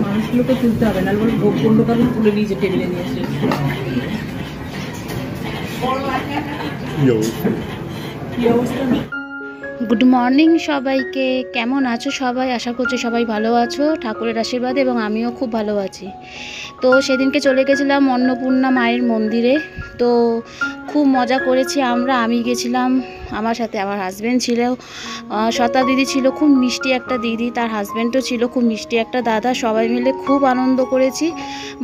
মানুষগুলোকে তুলতে হবে না, ভোগ বন্ধ কারণ তুলে নিয়েছে টেবিলে নিয়ে এসে। গুড মর্নিং সবাইকে, কেমন আছো সবাই? আশা করছি সবাই ভালো আছো ঠাকুরের আশীর্বাদে, এবং আমিও খুব ভালো আছি। তো সেদিনকে চলে গেছিলাম অন্নপূর্ণা মায়ের মন্দিরে। তো খুব মজা করেছি আমরা। আমি গেছিলাম, আমার সাথে আমার হাজব্যান্ড ছিল, শতা দিদি ছিল, খুব মিষ্টি একটা দিদি, তার হাজব্যান্ডও ছিল, খুব মিষ্টি একটা দাদা। সবাই মিলে খুব আনন্দ করেছি,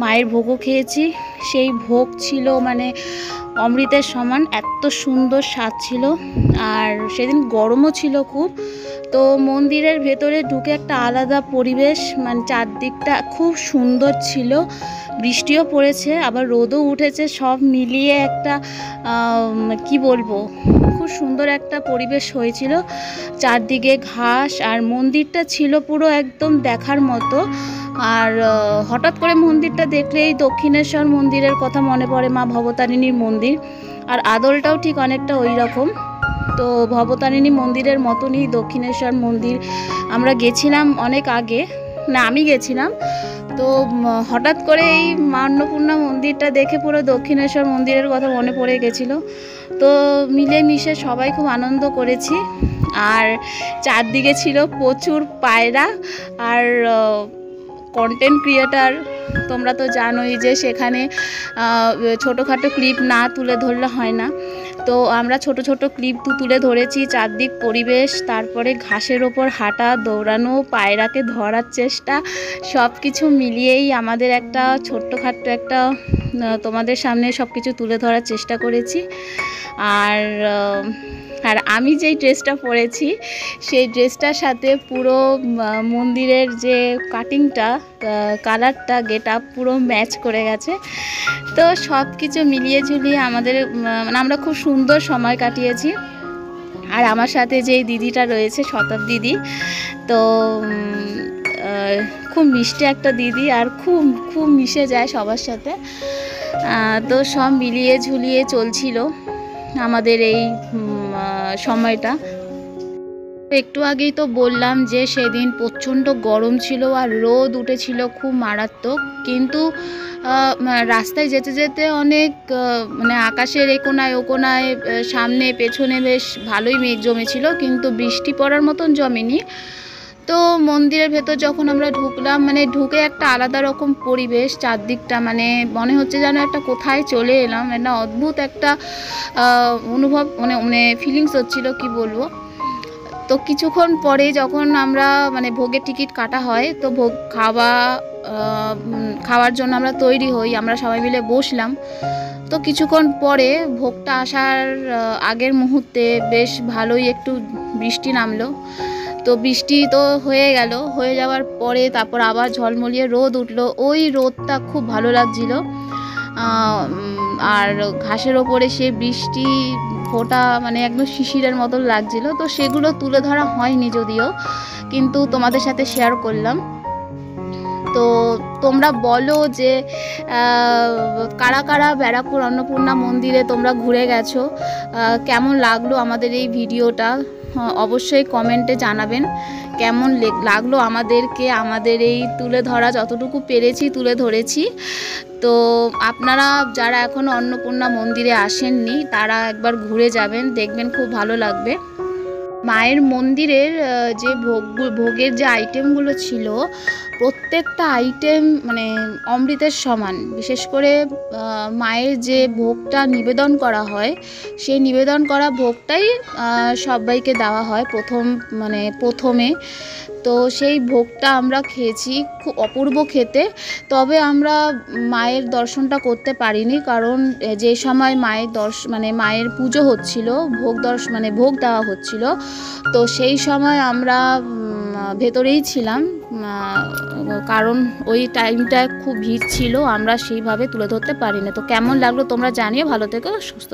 মায়ের ভোগও খেয়েছি। সেই ভোগ ছিল মানে অমৃতের সমান, এত সুন্দর স্বাদ ছিল। আর সেদিন গরমও ছিল খুব। তো মন্দিরের ভেতরে ঢুকে একটা আলাদা পরিবেশ, মানে চারদিকটা খুব সুন্দর ছিল। বৃষ্টিও পড়েছে, আবার রোদও উঠেছে, সব মিলিয়ে একটা কি বলবো, খুব সুন্দর একটা পরিবেশ হয়েছিল। চারদিকে ঘাস, আর মন্দিরটা ছিল পুরো একদম দেখার মতো। আর হঠাৎ করে মন্দিরটা দেখলেই দক্ষিণেশ্বর মন্দিরের কথা মনে পড়ে, মা ভবতারিণীর মন্দির। আর আদলটাও ঠিক অনেকটা ওই রকম। তো ভবতারিণী মন্দিরের মতনই দক্ষিণেশ্বর মন্দির। আমরা গেছিলাম অনেক আগে, না আমি গেছিলাম। তো হঠাৎ করে এই মা অন্নপূর্ণা মন্দিরটা দেখে পুরো দক্ষিণেশ্বর মন্দিরের কথা মনে পড়ে গেছিলো। তো মিলেমিশে সবাই খুব আনন্দ করেছি। আর চারদিকে ছিল প্রচুর পায়রা আর কন্টেন্ট ক্রিয়েটার। তোমরা তো জানোই যে সেখানে ছোটোখাটো ক্লিপ না তুলে ধরলে হয় না। তো আমরা ছোট ছোট ক্লিপ তুলে ধরেছি, চারদিক পরিবেশ, তারপরে ঘাসের ওপর হাঁটা, দৌড়ানো, পায়রাকে ধরার চেষ্টা, সব কিছু মিলিয়েই আমাদের একটা ছোট্টখাট্ট একটা তোমাদের সামনে সব কিছু তুলে ধরার চেষ্টা করেছি। আর আমি যেই ড্রেসটা পরেছি সেই ড্রেসটার সাথে পুরো মন্দিরের যে কাটিংটা, কালারটা, গেট আপ পুরো ম্যাচ করে গেছে। তো সব কিছু মিলিয়ে ঝুলিয়ে আমাদের মানে আমরা খুব সুন্দর সময় কাটিয়েছি। আর আমার সাথে যেই দিদিটা রয়েছে, শতাব দিদি, তো খুব মিষ্টি একটা দিদি, আর খুব খুব মিশে যায় সবার সাথে। তো সব মিলিয়ে ঝুলিয়ে চলছিল আমাদের এই সময়টা। একটু আগেই তো বললাম যে সেদিন প্রচণ্ড গরম ছিল আর রোদ উঠেছিল খুব মারাত্মক। কিন্তু রাস্তায় যেতে যেতে অনেক মানে আকাশের এ কোনায় ও কোনায়, সামনে পেছনে বেশ ভালোই মেঘ জমেছিল, কিন্তু বৃষ্টি পড়ার মতন জমেনি। তো মন্দিরের ভেতর যখন আমরা ঢুকলাম, মানে ঢুকে একটা আলাদা রকম পরিবেশ, চারদিকটা মানে মনে হচ্ছে যেন একটা কোথায় চলে এলাম, একটা অদ্ভুত একটা অনুভব, মানে ফিলিংস হচ্ছিল, কি বলবো। তো কিছুক্ষণ পরে যখন আমরা মানে ভোগের টিকিট কাটা হয়, তো ভোগ খাওয়ার জন্য আমরা তৈরি হই, আমরা সবাই মিলে বসলাম। তো কিছুক্ষণ পরে ভোগটা আসার আগের মুহূর্তে বেশ ভালোই একটু বৃষ্টি নামলো। তো বৃষ্টি তো হয়ে গেল, হয়ে যাওয়ার পরে তারপর আবার ঝলমলিয়ে রোদ উঠলো। ওই রোদটা খুব ভালো লাগছিল। আর ঘাসের ওপরে সে বৃষ্টি ফোঁটা মানে একদম শিশিরের মতন লাগছিল। তো সেগুলো তুলে ধরা হয়নি যদিও, কিন্তু তোমাদের সাথে শেয়ার করলাম। তো তোমরা বলো যে কারা কারা ব্যারাকপুর অন্নপূর্ণা মন্দিরে তোমরা ঘুরে গেছো, কেমন লাগলো আমাদের এই ভিডিওটা, অবশ্যই কমেন্টে জানাবেন কেমন লাগলো আমাদেরকে। আমাদের এই তুলে ধরা যতটুকু পেরেছি তুলে ধরেছি। তো আপনারা যারা এখনও অন্নপূর্ণা মন্দিরে আসেননি তারা একবার ঘুরে যাবেন, দেখবেন খুব ভালো লাগবে। মায়ের মন্দিরের যে ভোগের যে আইটেমগুলো ছিল, প্রত্যেকটা আইটেম মানে অমৃতের সমান। বিশেষ করে মায়ের যে ভোগটা নিবেদন করা হয়, সেই নিবেদন করা ভোগটাই সবাইকে দেওয়া হয় প্রথমে। তো সেই ভোগটা আমরা খেয়েছি, খুব অপূর্ব খেতে। তবে আমরা মায়ের দর্শনটা করতে পারিনি, কারণ যে সময় মায়ের পুজো হচ্ছিল, ভোগ দেওয়া হচ্ছিল, তো সেই সময় আমরা ভেতরেই ছিলাম, কারণ ওই টাইমটা খুব ভিড় ছিল, আমরা সেইভাবে তুলে ধরতে পারিনি। তো কেমন লাগলো তোমরা জানিও। ভালো থেকো, সুস্থ।